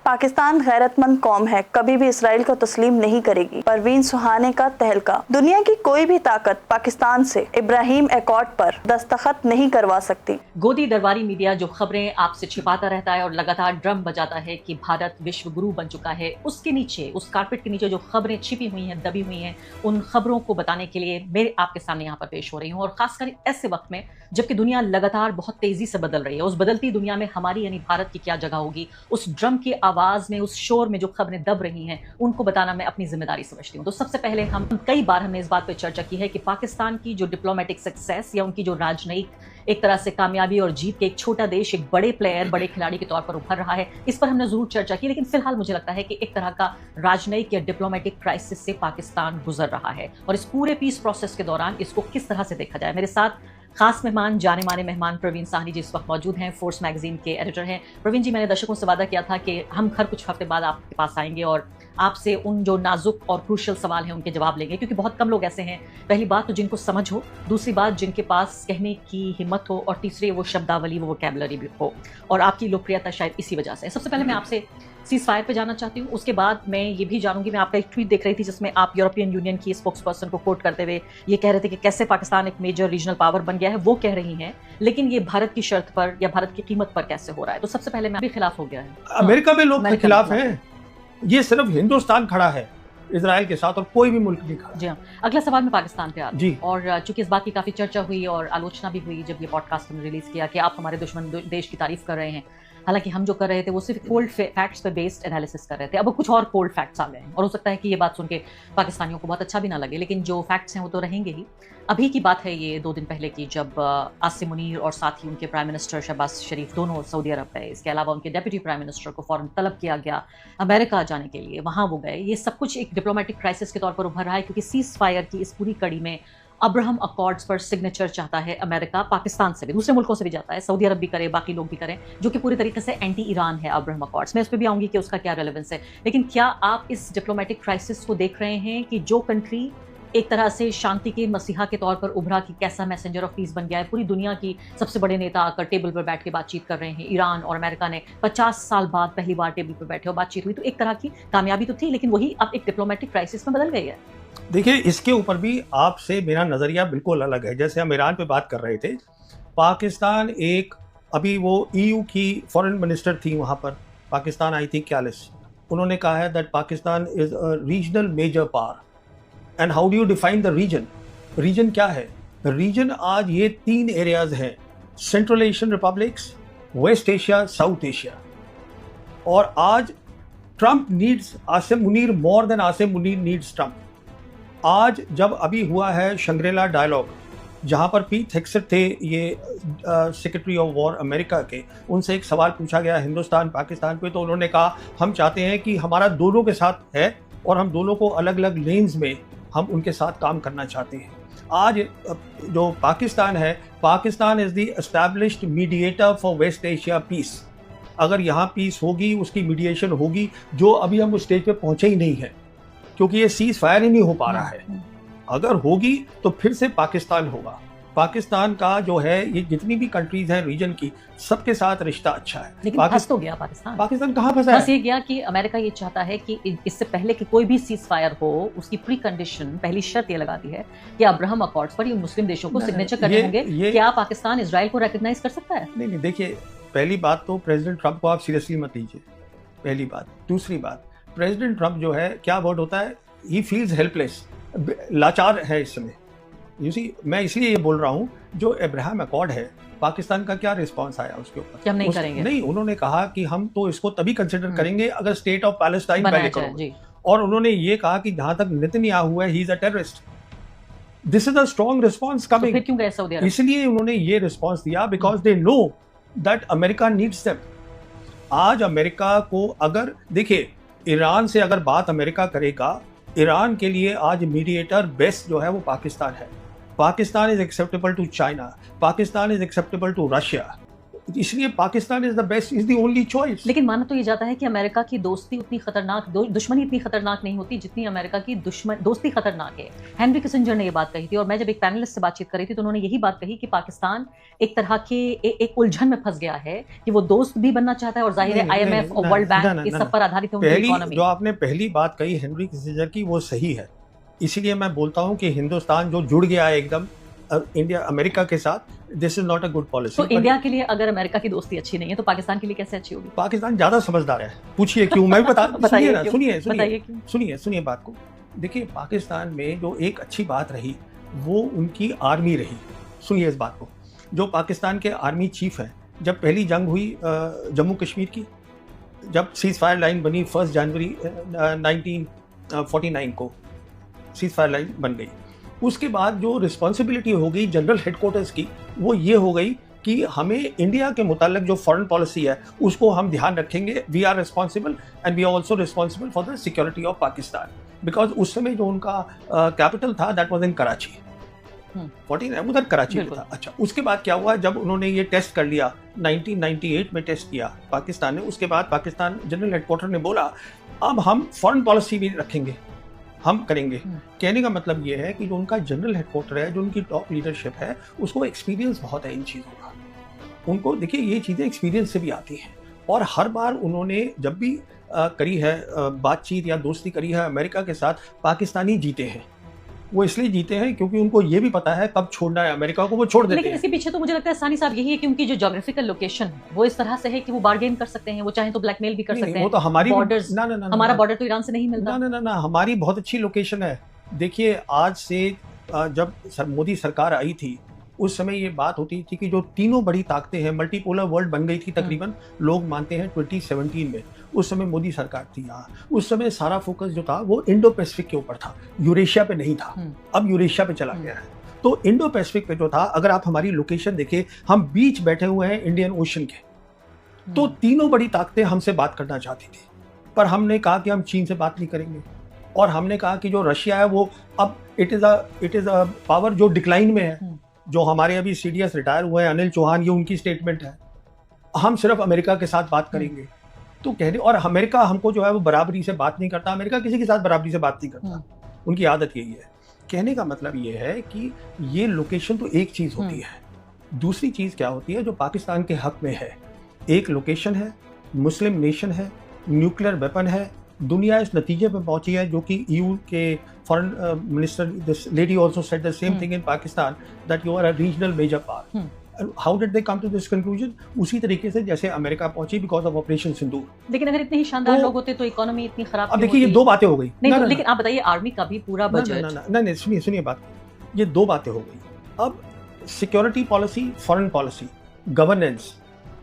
पाकिस्तान गैरतमंद कौम है, कभी भी इसराइल को तस्लीम नहीं करेगी। परवीन सुहाने का तहलका। दुनिया की कोई भी ताकत पाकिस्तान से इब्राहिम एकॉर्ड पर दस्तखत नहीं करवा सकती। गोदी दरबारी मीडिया जो खबरें आपसे छिपाता रहता है और लगातार ड्रम बजाता है कि भारत विश्व गुरु बन चुका है, उसके नीचे, उस कारपेट के नीचे जो खबरें छिपी हुई हैं, दबी हुई हैं, उन खबरों को बताने के लिए मैं आपके सामने यहाँ पर पेश हो रही हूँ। और खासकर ऐसे वक्त में जबकि दुनिया लगातार बहुत तेजी से बदल रही है, उस बदलती दुनिया में हमारी यानी भारत की क्या जगह होगी, उस ड्रम की आवाज में, उस शोर में जो खबरें दब रही हैं, उनको बताना मैं अपनी जिम्मेदारी समझती हूँ। तो सबसे पहले कई बार हमने इस बात पर चर्चा की है कि पाकिस्तान की जो डिप्लोमेटिक सक्सेस या उनकी जो राजनयिक एक तरह से कामयाबी और जीत के एक छोटा देश एक बड़े प्लेयर, बड़े खिलाड़ी के तौर पर उभर रहा है, इस पर हमने जरूर चर्चा की। लेकिन फिलहाल मुझे लगता है कि एक तरह का राजनयिक या डिप्लोमेटिक क्राइसिस से पाकिस्तान गुजर रहा है और इस पूरे पीस प्रोसेस के दौरान इसको किस तरह से देखा जाए। मेरे साथ खास मेहमान, जाने माने मेहमान प्रवीण साहनी जी इस वक्त मौजूद हैं, फोर्स मैगजीन के एडिटर हैं। प्रवीण जी, मैंने दर्शकों से वादा किया था कि हम हर कुछ हफ्ते बाद आपके पास आएंगे और आपसे उन जो नाजुक और क्रूशियल सवाल हैं उनके जवाब लेंगे, क्योंकि बहुत कम लोग ऐसे हैं, पहली बात तो जिनको समझ हो, दूसरी बात जिनके पास कहने की हिम्मत हो, और तीसरी वो शब्दावली, वो वोकैबुलरी भी हो। और आपकी लोकप्रियता शायद इसी वजह से। सबसे पहले मैं आपसे सीज फायर पे जाना चाहती हूँ, उसके बाद मैं ये भी जानूंगी, मैं आपका एक ट्वीट देख रही थी जिसमें आप यूरोपियन यूनियन की स्पोक्स पर्सन को कोट करते हुए ये कह रहे थे कि कैसे पाकिस्तान एक मेजर रीजनल पावर बन गया है, वो कह रही हैं, लेकिन ये भारत की शर्त पर या भारत की कीमत पर कैसे हो रहा है। तो सबसे पहले मैं भी खिलाफ हो गया है, अमेरिका में लोग खिलाफ हैं, ये सिर्फ हिंदुस्तान खड़ा है इजराइल के साथ और कोई भी मुल्क नहीं खड़ा। जी हाँ, अगला सवाल मैं पाकिस्तान पे आता जी। और चूंकि इस बात की काफी चर्चा हुई और आलोचना भी हुई जब ये पॉडकास्ट हमने रिलीज किया कि आप हमारे दुश्मन देश की तारीफ कर रहे हैं, हालांकि हम जो कर रहे थे वो सिर्फ कोल्ड फैक्ट्स पे बेस्ड एनालिसिस कर रहे थे। अब कुछ और कोल्ड फैक्ट्स आ गए हैं और हो सकता है कि ये बात सुन के पाकिस्तानियों को बहुत अच्छा भी ना लगे, लेकिन जो फैक्ट्स हैं वो तो रहेंगे ही। अभी की बात है ये 2 दिन पहले की, जब आसिम मुनीर और साथ ही उनके प्राइम मिनिस्टर शहबाज शरीफ दोनों सऊदी अरब गए। इसके अलावा उनके डेप्यूटी प्राइम मिनिस्टर को फौरन तलब किया गया अमेरिका जाने के लिए, वहाँ वो गए। ये सब कुछ एक डिप्लोमेटिक क्राइसिस के तौर पर उभर रहा है, क्योंकि सीज फायर की इस पूरी कड़ी में अब्राहम अकॉर्ड्स पर सिग्नेचर चाहता है अमेरिका, पाकिस्तान से भी, दूसरे मुल्कों से भी जाता है, सऊदी अरब भी करे, बाकी लोग भी करें, जो कि पूरी तरीके से एंटी ईरान है अब्राहम अकॉर्ड्स। मैं इस पर भी आऊंगी कि उसका क्या रेलेवेंस है। लेकिन क्या आप इस डिप्लोमेटिक क्राइसिस को देख रहे हैं कि जो कंट्री एक तरह से शांति के मसीहा के तौर पर उभरा कि कैसा मैसेंजर ऑफ पीस बन गया है, पूरी दुनिया की सबसे बड़े नेता आकर टेबल पर बैठ के बातचीत कर रहे हैं, ईरान और अमेरिका ने 50 साल बाद पहली बार टेबल पर बैठे और बातचीत हुई, तो एक तरह की कामयाबी तो थी, लेकिन वही अब एक डिप्लोमेटिक क्राइसिस में बदल गई है। देखिए, इसके ऊपर भी आपसे मेरा नजरिया बिल्कुल अलग है। जैसे हम ईरान पे बात कर रहे थे, पाकिस्तान एक, अभी वो EU की फॉरेन मिनिस्टर थी वहाँ पर, पाकिस्तान आई थी क्यालिस, उन्होंने कहा है that Pakistan is a regional major power. And how do you define the region? Region क्या है? रीजन आज ये 3 एरियाज हैं, central Asian republics, west Asia, south Asia. और आज Trump needs Asim Munir more than Asim Munir needs Trump. आज जब अभी हुआ है शंग्रीला डायलॉग, जहां पर पीट हेग्सेट थे, ये सेक्रेटरी ऑफ वॉर अमेरिका के, उनसे एक सवाल पूछा गया हिंदुस्तान पाकिस्तान पे, तो उन्होंने कहा हम चाहते हैं कि हमारा दोनों के साथ है और हम दोनों को अलग अलग लेन्स में हम उनके साथ काम करना चाहते हैं। आज जो पाकिस्तान है, Pakistan is the established mediator for west Asia peace. अगर यहाँ पीस होगी, उसकी मीडिएशन होगी, जो अभी हम उस स्टेज पे पहुंचे ही नहीं है, क्योंकि ये सीज फायर ही नहीं हो पा रहा है। अगर होगी तो फिर से पाकिस्तान होगा। पाकिस्तान का जो है, ये जितनी भी कंट्रीज हैं रीजन की, सबके साथ रिश्ता अच्छा है। लेकिन फंस तो गया पाकिस्तान। पाकिस्तान कहाँ फंसा है? फंस ये गया कि अमेरिका ये चाहता है कि इससे पहले कि कोई भी सीज फायर हो, उसकी प्री कंडीशन, पहली शर्त ये लगा दी है कि अब्राहम अकॉर्ड्स पर ये मुस्लिम देशों को सिग्नेचर करने होंगे। क्या पाकिस्तान इजराइल को रिकॉग्नाइज कर सकता है? नहीं, देखिए, पहली बात तो प्रेसिडेंट ट्रंप को आप सीरियसली मत लीजिए, पहली बात। दूसरी बात, प्रेसिडेंट ट्रंप जो है, क्या वर्ड होता है, ही फील्स हेल्पलेस, लाचार है इस समय। यू सी, मैं इसलिए ये बोल रहा हूँ, जो अब्राहम अकॉर्ड है, पाकिस्तान का क्या रिस्पांस आया उसके ऊपर? हम नहीं करेंगे। नहीं, उन्होंने कहा कि हम तो इसको तभी कंसिडर करेंगे अगर स्टेट ऑफ पैलेस्टाइन पहले करोगे। और उन्होंने ये कहा कि जहां तक नेतन्याहू है, ही is a terrorist. This is a strong response coming. फिर क्यों गए सऊदी अरब? इसलिए उन्होंने ये रिस्पांस दिया because they know that America needs them. आज अमेरिका को, अगर देखिए, ईरान से अगर बात अमेरिका करेगा, ईरान के लिए आज मीडिएटर बेस्ट जो है वो पाकिस्तान है। Pakistan is acceptable to China, Pakistan is acceptable to Russia. इसलिए Pakistan is the best, is the only choice. लेकिन माना तो ये जाता है कि अमेरिका की दोस्ती उतनी खतरनाक, दुश्मनी इतनी खतरनाक नहीं होती जितनी अमेरिका की दोस्ती खतरनाक है। हेनरी किसिंजर ने ये बात कही थी, और मैं जब एक पैनलिस्ट से बातचीत कर रही थी तो उन्होंने यही बात कही कि पाकिस्तान एक तरह के एक उलझन में फंस गया है कि वो दोस्त भी बनना चाहता है, और जाहिर है IMF और वर्ल्ड बैंक इस सब पर आधारित है उनकी इकोनॉमी। जो आपने पहली बात कही हेनरी किसिंजर की, वो सही है। इसीलिए मैं बोलता हूँ कि हिंदुस्तान जो जुड़ गया है एकदम इंडिया अमेरिका के साथ, this is not a good policy. तो इंडिया के लिए अगर अमेरिका की दोस्ती अच्छी नहीं है तो पाकिस्तान के लिए कैसे अच्छी होगी? पाकिस्तान ज्यादा समझदार है। पूछिए क्यों, मैं भी बता बताइए ना, सुनिए सुनिए बात को। देखिए, पाकिस्तान में जो एक अच्छी बात रही वो उनकी आर्मी रही। सुनिए इस बात को। जो पाकिस्तान के आर्मी चीफ हैं, जब पहली जंग हुई जम्मू कश्मीर की, जब सीज फायर लाइन बनी 1 जनवरी 1949 को सीज फायर लाइन बन गई, उसके बाद जो रिस्पॉन्सिबिलिटी हो गई जनरल हेडक्वार्टर्स की, वो ये हो गई कि हमें इंडिया के मुतालिक जो फॉरेन पॉलिसी है उसको हम ध्यान रखेंगे। We are responsible and we are also responsible for the security of Pakistan, because उस समय जो उनका कैपिटल था दैट वाज इन कराची। 49 उधर कराची में था। अच्छा, उसके बाद क्या हुआ, जब उन्होंने ये टेस्ट कर लिया 1998 में टेस्ट किया पाकिस्तान ने, उसके बाद पाकिस्तान जनरल हेडक्वार्टर ने बोला अब हम फॉरेन पॉलिसी भी रखेंगे, हम करेंगे। कहने का मतलब ये है कि जो उनका जनरल हेडक्वार्टर है, जो उनकी टॉप लीडरशिप है, उसको एक्सपीरियंस बहुत है इन चीज़ों का। उनको देखिए ये चीज़ें एक्सपीरियंस से भी आती हैं, और हर बार उन्होंने जब भी करी है बातचीत या दोस्ती करी है अमेरिका के साथ, पाकिस्तानी जीते हैं। वो इसलिए जीते हैं क्योंकि उनको ये भी पता है कब छोड़ना है अमेरिका को, वो छोड़ देते हैं। लेकिन इसके पीछे तो मुझे लगता है सानी साहब यही है कि उनकी जो ज्योग्राफिकल लोकेशन है वो इस तरह से है कि वो बार्गेन कर सकते हैं, वो चाहें तो ब्लैकमेल भी कर सकते हैं। वो तो हमारी बॉर्डर्स, हमारा बॉर्डर तो ईरान से नहीं मिलता। ना, हमारी बहुत अच्छी लोकेशन है। देखिए, आज से जब मोदी सरकार आई थी उस समय ये बात होती थी कि जो तीनों बड़ी ताकतें हैं, मल्टीपोलर वर्ल्ड बन गई थी तकरीबन, लोग मानते हैं 2017 में। उस समय मोदी सरकार थी यहाँ। उस समय सारा फोकस जो था वो इंडो पैसिफिक के ऊपर था, यूरेशिया पे नहीं था। अब यूरेशिया पे चला गया है। तो इंडो पैसिफिक पे जो था, अगर आप हमारी लोकेशन देखें, हम बीच बैठे हुए हैं इंडियन ओशन के। तो तीनों बड़ी ताकतें हमसे बात करना चाहती थी, पर हमने कहा कि हम चीन से बात नहीं करेंगे, और हमने कहा कि जो रशिया है वो अब इट इज अ पावर जो डिक्लाइन में है। जो हमारे अभी CDS रिटायर हुए हैं अनिल चौहान, ये उनकी स्टेटमेंट है, हम सिर्फ अमेरिका के साथ बात करेंगे। तो कहने, और अमेरिका हमको जो है वो बराबरी से बात नहीं करता, अमेरिका किसी के साथ बराबरी से बात नहीं करता, उनकी आदत यही है। कहने का मतलब ये है कि ये लोकेशन तो एक चीज़ होती है, दूसरी चीज़ क्या होती है जो पाकिस्तान के हक में है। एक लोकेशन है, मुस्लिम नेशन है, न्यूक्लियर वेपन है। दुनिया इस नतीजे पर पहुंची है, जो कि EU के foreign minister, this lady also said the same thing in Pakistan, that you are a regional major power. How did they come to this conclusion? उसी तरीके से जैसे अमेरिका पहुंची बिकॉज ऑफ ऑपरेशन सिंदूर। लेकिन अगर इतने ही शानदार लोग होते तो इकोनॉमी इतनी खराब। अब देखिए, ये दो बातें हो गई। लेकिन आप बताइए, आर्मी का भी पूरा बजट। नहीं, सुनिए बात, ये दो बातें हो गई। अब security policy, foreign policy, governance,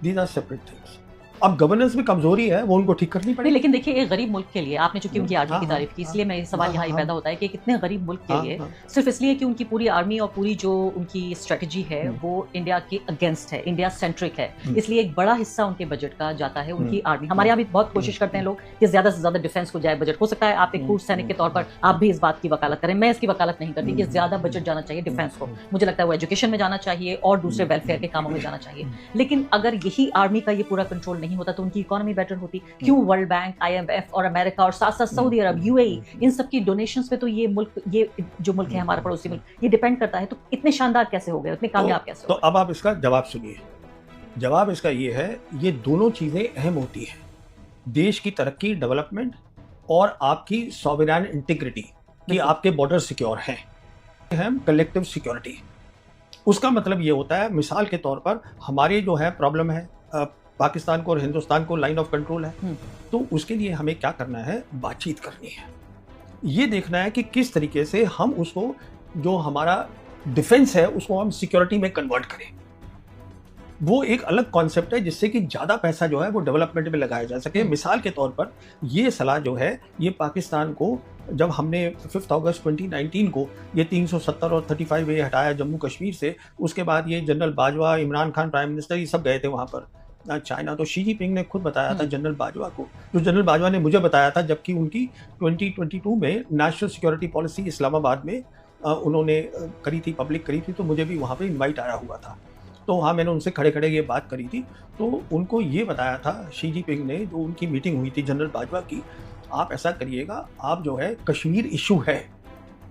these are separate things. अब गवर्नेंस में कमजोरी है, वो उनको ठीक करनी पड़ेगी। लेकिन देखिए, एक गरीब मुल्क के लिए, आपने चूंकि उनकी आर्मी की तारीफ की, इसलिए मैं ये सवाल यहाँ पैदा होता है कि कितने गरीब मुल्क के लिए सिर्फ इसलिए कि उनकी पूरी आर्मी और पूरी जो उनकी स्ट्रेटजी है वो इंडिया के अगेंस्ट है, इंडिया सेंट्रिक है, इसलिए एक बड़ा हिस्सा उनके बजट का जाता है उनकी आर्मी। हमारे यहाँ भी बहुत कोशिश करते हैं लोग कि ज्यादा से ज्यादा डिफेंस को जाए बजट। हो सकता है आप एक पूर्व सैनिक के तौर पर आप भी इस बात की वकालत करें, मैं इसकी वकालत नहीं करती कि ज्यादा बजट जाना चाहिए डिफेंस को। मुझे लगता है वो एजुकेशन में जाना चाहिए और दूसरे वेलफेयर के कामों में जाना चाहिए। लेकिन अगर यही आर्मी का ये पूरा कंट्रोल नहीं होता तो उनकी इकोनॉमी बेटर होती। क्यों वर्ल्ड बैंक, IMF और अमेरिका और साथ साथ सऊदी अरब, UAE, इन सब की डोनेशंस पे तो ये मुल्क, ये जो मुल्क है हमारा पड़ोसी मुल्क, ये डिपेंड करता है। तो इतने शानदार कैसे हो गए, इतने कामयाब कैसे हो गए? तो अब आप इसका जवाब सुनिए। जवाब इसका ये है, ये दोनों चीजें अहम होती हैं, देश की तरक्की, डेवलपमेंट, और आपकी सॉवरेन इंटीग्रिटी, कि आपके बॉर्डर सिक्योर हैं, हम कलेक्टिव सिक्योरिटी। उसका मतलब ये होता है, मिसाल के तौर पर हमारे जो है प्रॉब्लम है, पाकिस्तान को और हिंदुस्तान को लाइन ऑफ कंट्रोल है, तो उसके लिए हमें क्या करना है, बातचीत करनी है। ये देखना है कि किस तरीके से हम उसको, जो हमारा डिफेंस है, उसको हम सिक्योरिटी में कन्वर्ट करें। वो एक अलग कॉन्सेप्ट है जिससे कि ज़्यादा पैसा जो है वो डेवलपमेंट में लगाया जा सके। मिसाल के तौर पर ये सलाह जो है, ये पाकिस्तान को, जब हमने 5 अगस्त 2019 को ये 370 और 35A हटाया जम्मू कश्मीर से, उसके बाद ये general Bajwa, Imran Khan prime minister, ये सब गए थे वहाँ पर चाइना। तो शी जिनपिंग ने खुद बताया था जनरल बाजवा को, जो जनरल बाजवा ने मुझे बताया था, जबकि उनकी 2022 में नेशनल सिक्योरिटी पॉलिसी इस्लामाबाद में उन्होंने करी थी, पब्लिक करी थी, तो मुझे भी वहाँ पे इनवाइट आया हुआ था। तो हाँ, मैंने उनसे खड़े खड़े ये बात करी थी। तो उनको ये बताया था शी जिनपिंग ने, जो उनकी मीटिंग हुई थी जनरल बाजवा की, आप ऐसा करिएगा, आप जो है कश्मीर इशू है,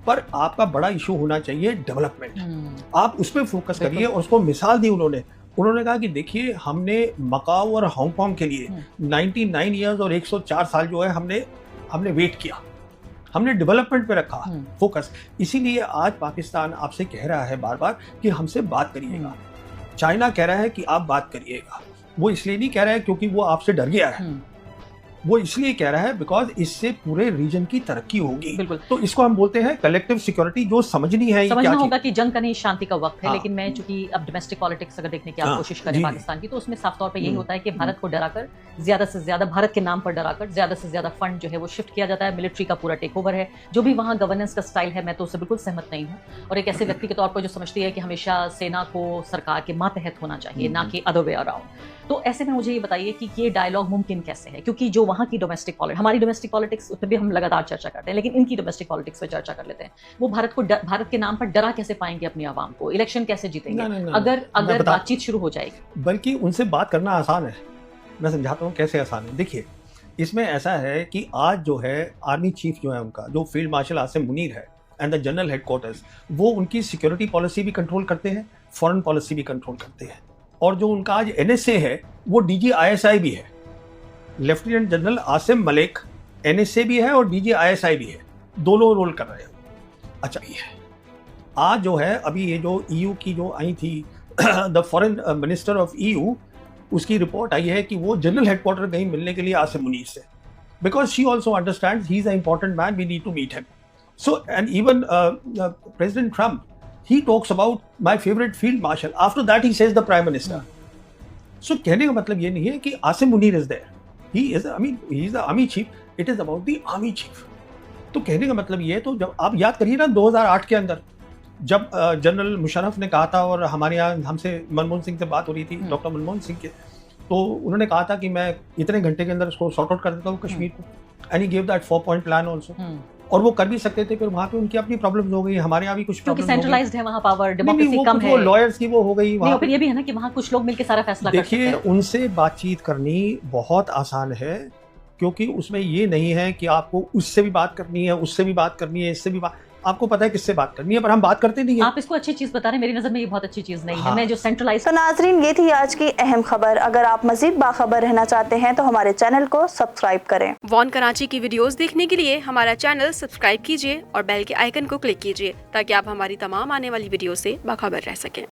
पर आपका बड़ा इशू होना चाहिए डेवलपमेंट, आप उस पर फोकस करिए। और उसको मिसाल दी उन्होंने कहा कि देखिए, हमने मकाऊ और हांगकांग के लिए 99 ईयर्स और 104 साल जो है हमने वेट किया, हमने डेवलपमेंट पे रखा फोकस। इसीलिए आज पाकिस्तान आपसे कह रहा है बार बार कि हमसे बात करिएगा। चाइना कह रहा है कि आप बात करिएगा। वो इसलिए नहीं कह रहा है क्योंकि वो आपसे डर गया है, वो इसलिए कह रहा है बिकॉज इससे पूरे रीजन की तरक्की होगी। बिल्कुल। तो इसको हम बोलते हैं कलेक्टिव सिक्योरिटी, जो समझनी है। समझना होगा कि जंग का नहीं, शांति का वक्त है। हाँ। लेकिन मैं चूंकि अब डोमेस्टिक पॉलिटिक्स अगर देखने की आप हाँ, कोशिश करें जी। पाकिस्तान की, तो उसमें साफ तौर पे यही होता है कि भारत को डराकर, ज्यादा से ज्यादा भारत के नाम पर डराकर ज्यादा से ज्यादा फंड जो है वो शिफ्ट किया जाता है। मिलिट्री का पूरा टेक ओवर है। जो भी वहाँ गवर्नेंस का स्टाइल है, मैं तो उससे बिल्कुल सहमत नहीं हूँ। और एक ऐसे व्यक्ति के तौर पर जो समझती है कि हमेशा सेना को सरकार के मातहत होना चाहिए, ना कि अदर वे अराउंड। तो ऐसे में मुझे ये बताइए कि ये डायलॉग मुमकिन कैसे है? क्योंकि जो वहाँ की डोमेस्टिक पॉलिटिक्स, हमारी डोमेस्टिक पॉलिटिक्स उस पर भी हम लगातार चर्चा करते हैं, लेकिन इनकी डोमेस्टिक पॉलिटिक्स पे चर्चा कर लेते हैं। वो भारत के नाम पर डरा कैसे पाएंगे अपनी आवाम को? इलेक्शन कैसे जीतेंगे अगर बातचीत शुरू हो जाएगी? बल्कि उनसे बात करना आसान है। मैं समझाता हूँ कैसे आसान है। देखिए, इसमें ऐसा है कि आज जो है आर्मी चीफ जो है उनका, जो फील्ड मार्शल आसिम मुनीर है एंड द जनरल हेडक्वार्टर्स, वो उनकी सिक्योरिटी पॉलिसी भी कंट्रोल करते हैं, फॉरेन पॉलिसी भी कंट्रोल करते हैं। और जो उनका आज NSA है, वो DG ISI भी है। Lieutenant general Asim Malik NSA भी है और DG ISI भी है, दोनों रोल कर रहे हैं। अच्छा, ये है आज जो है, अभी ये जो EU की जो आई थी the foreign minister of EU, उसकी रिपोर्ट आई है कि वो जनरल हेडक्वार्टर गई मिलने के लिए आसिम मुनीर से, because she also understands he is a important man, we need to meet him. So and even president Trump, he talks about my favorite field marshal, after that he says the prime minister. So कहने का मतलब ये नहीं है कि Asim Munir is there, he is the army chief, it is about the army chief. तो कहने का मतलब ये है, तो जब आप याद करिए ना 2008 के अंदर जब जनरल मुशर्रफ ने कहा था, और हमारे यहाँ हमसे मनमोहन सिंह से बात हो रही थी, डॉक्टर मनमोहन सिंह के, तो उन्होंने कहा था कि मैं इतने घंटे के अंदर उसको सॉर्ट आउट कर देता हूँ कश्मीर को, and he give that 4-point plan also. और वो कर भी सकते थे, फिर वहाँ पे उनकी अपनी प्रॉब्लम्स हो गई, हमारे यहाँ भी कुछ क्योंकि प्रॉब्लम्स सेंट्रलाइज्ड है वहाँ पावर, डेमोक्रेसी कम है, वो लॉयर्स की वो हो गई नहीं, फिर ये भी है ना कि वहाँ कुछ लोग मिलकर सारा फैसला कर सकते हैं। देखिए, उनसे बातचीत करनी बहुत आसान है, क्योंकि उसमें ये नहीं है कि आपको उससे भी बात करनी है, उससे भी बात करनी है, इससे भी बात, आपको पता है किससे बात करनी है, पर हम बात करते नहीं है। आप इसको अच्छी चीज बता रहे हैं, मेरी नजर में ये बहुत अच्छी चीज नहीं है। मैं जो सेंट्रलाइज। तो नाजरीन, ये थी आज की अहम खबर। अगर आप मजीद बाखबर रहना चाहते हैं तो हमारे चैनल को सब्सक्राइब करें। वॉन कराची की वीडियोस देखने के लिए हमारा चैनल सब्सक्राइब कीजिए और बेल के आइकन को क्लिक कीजिए, ताकि आप हमारी तमाम आने वाली वीडियो से बाखबर रह सकें।